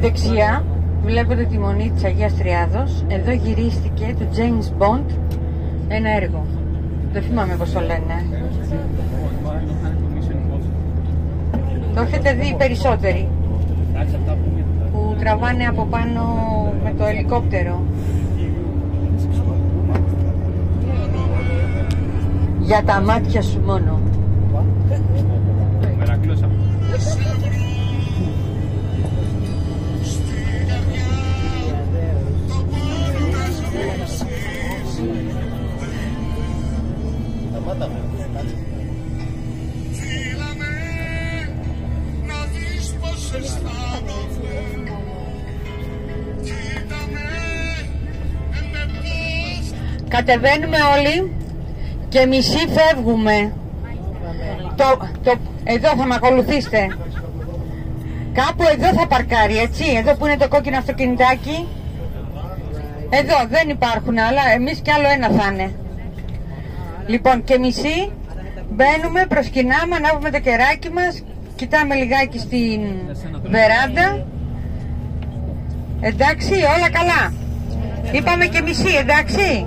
Δεξιά βλέπετε τη Μονή της Αγίας Τριάδος. Εδώ γυρίστηκε το James Bond ένα έργο. Δεν θυμάμαι πώς το λένε. Το έχετε δει περισσότεροι που τραβάνε από πάνω με το ελικόπτερο. Για τα μάτια σου μόνο. Κατεβαίνουμε όλοι και μισή φεύγουμε. Εδώ θα με ακολουθήσετε. Κάπου εδώ θα παρκάρει, έτσι. Εδώ που είναι το κόκκινο αυτοκινητάκι. Εδώ δεν υπάρχουν άλλα. Εμείς κι άλλο ένα θα είναι. Λοιπόν, και μισή μπαίνουμε, προσκυνάμε, ανάβουμε το κεράκι μας. Κοιτάμε λιγάκι στην βεράντα. Εντάξει, όλα καλά. Είπαμε και μισή, εντάξει.